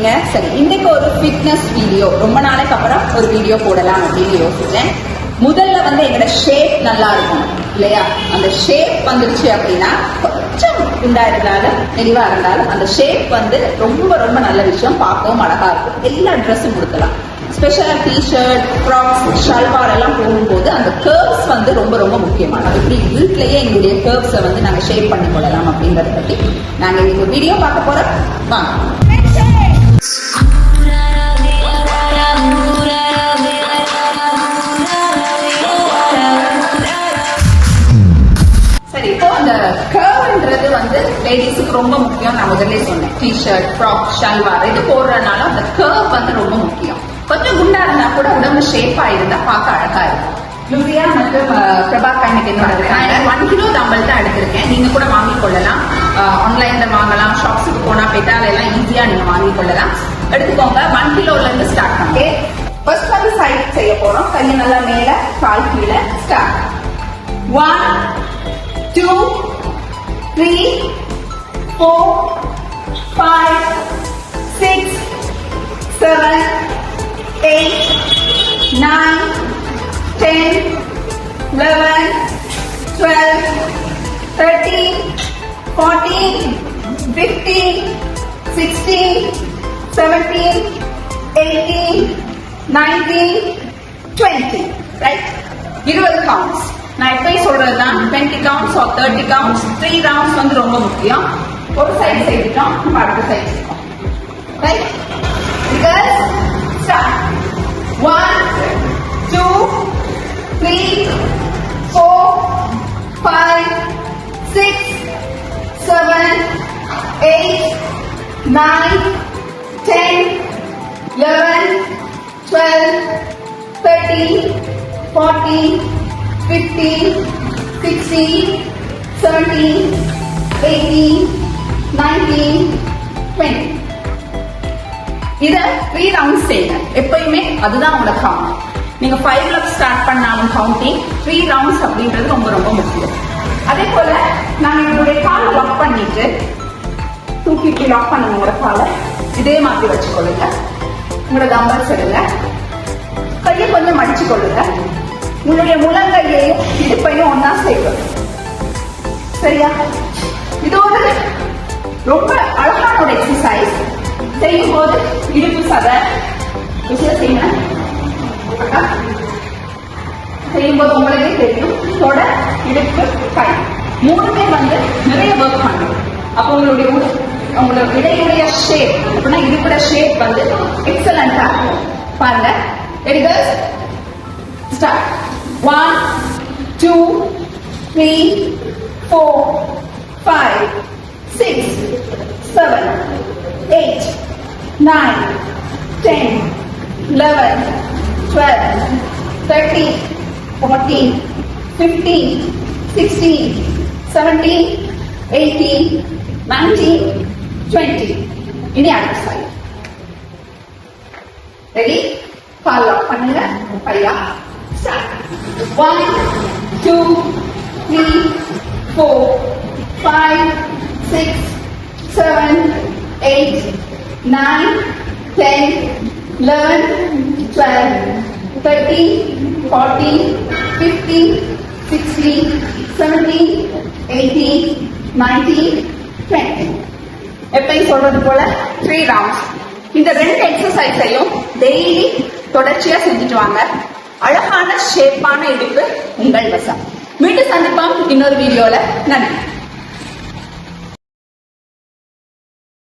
இருக்கீங்க? சரி, இன்னைக்கு ஒரு ஃபிட்னஸ் வீடியோ, ரொம்ப நாளைக்கு அப்புறம் ஒரு வீடியோ போடலாம் அப்படின்னு யோசிச்சேன். முதல்ல எங்களோட ஷேப் நல்லா இருக்கும் இல்லையா? அந்த ஷேப் வந்துருச்சு அப்படின்னா கொஞ்சம் குண்டா இருந்தாலும் தெளிவா இருந்தாலும் அந்த ஷேப் ரொம்ப ரொம்ப நல்ல விஷயம். பார்க்கவும் அழகா இருக்கும். எல்லா ட்ரெஸ்ஸும் கொடுக்கலாம். ஸ்பெஷலா டிஷர்ட், ஃப்ராக்ஸ், ஷல்வார் எல்லாம் போகும்போது அந்த கர்வ்ஸ் ரொம்ப ரொம்ப முக்கியமானது. இப்படி வீட்லயே எங்களுடைய கர்வ்ஸை நாங்க ஷேப் பண்ணி கொள்ளலாம் அப்படிங்கறத பத்தி நாங்க இன்னைக்கு வீடியோ பார்க்க போறோம். வாங்க. சரி, இப்போ அந்த கர்வ்ன்றது லேடிஸுக்கு ரொம்ப முக்கியம். நான் முதல்ல சொன்னேன், டிஷர்ட், ஃப்ராக், ஷல்வார் இது போடுறதுனால அந்த கர்வ் ரொம்ப முக்கியம். கொஞ்சம் குண்டா இருந்தா கூட உடம்பு ஷேப்பா இருந்தா பார்க்க அழகா இருக்கும். லூசியா மற்றும் பிரபாகர் இன்னைக்கு என்னோட 1 கிலோ டம்பல் தான் எடுத்திருக்கேன். நீங்க கூட வாங்கிக் கொள்ளலாம். ஆன்லைன்ல வாங்கலாம், ஷாப்ஸுக்கு போனா பெட்டால எல்லாம் ஈஸியா நீங்க வாங்கிக் கொள்ளலாம். எடுத்துக்கோங்க. 1 கிலோல இருந்து ஸ்டார்ட் பண்ணி ஃபர்ஸ்ட் சைட் செய்ய போறோம். கையை நல்லா மேல, கால் கீழே. ஸ்டார்ட். 1 2 3 4 5 6 7 8 9 10 11 12 13 14 15 16 17 18 19 20. ரைட்? 20 கவுண்ட்ஸ். நான் எப்பயும் சொல்றதுதான் 20 கவுண்ட்ஸ் or 30 கவுண்ட்ஸ். 3 ரவுண்ட்ஸ் ரொம்ப முக்கியம். ஒரு சைடு செய்துட்டோம், அடுத்த சைடு செய்வோம். ரைட்? Because start. 1 2 3 4 5 6 7 8 9 10 11 12 13 14 15 16 17 18 19 20. இத 3 ரவுண்ட்ஸ் செய்யுங்க. எப்பயுமே அதுதான் உங்களோட கவுண்ட். நீங்க 5ல ஸ்டார்ட் பண்ணாலும் கவுண்டிங், 3 ரவுண்ட்ஸ் அப்படின்றது ரொம்ப ரொம்ப முக்கியம். அதே போல நான் எங்களுடைய காலை லாக் பண்ணிட்டு தூக்கிட்டு லாக் பண்ணுங்க. உங்களோட காலை இதே மாதிரி வச்சுக்கொள்ளுங்க. உங்களோட டம்பல்ஸ் எடுங்க. கையை கொஞ்சம் மடிச்சு கொள்ளுங்க. உங்களுடைய முழங்கையையும் இடுப்பையும் ஒன்னா செய்யும். சரியா? இது ஒரு ரொம்ப அழகான ஒரு எக்ஸசைஸ். செய்யும் போது இடுப்பு சதை செய்யணும். செய்யும் போது உங்களுக்கே தெரியும், தொட, இடுப்பு, கை மூணுமே நிறைய ஒர்க் பண்ணும். அப்போ உங்களுடைய இடையுடைய ஷேப் அப்படின்னா இடுப்புட ஷேப் எக்ஸலண்டா இருக்கும். பாருங்க. எடுங்க. ஸ்டார்ட். 1 2 3 4 5 6 7 8 9 10 11 12 13 14 15 16 17 18 19 20. இனி அடுத்த சைடு. ரெடி? கால் லாக் பண்ணுங்க. பையா. ஸ்டார்ட். 1 2 3 4 5 6 7 8 9 10 11 12 13 14 15 16 17 18 19 20. எப்பயும் சொல்றது போல 3 ரவுண்ட்ஸ். இந்த 2 எக்ஸசைஸையும் டெய்லி தொடர்ச்சியா செஞ்சுட்டு வாங்க. அழகான ஷேப்பான இடுப்பு உங்கள் வசம். மீண்டும் சந்திப்போம் இன்னொரு வீடியோல. நன்றி.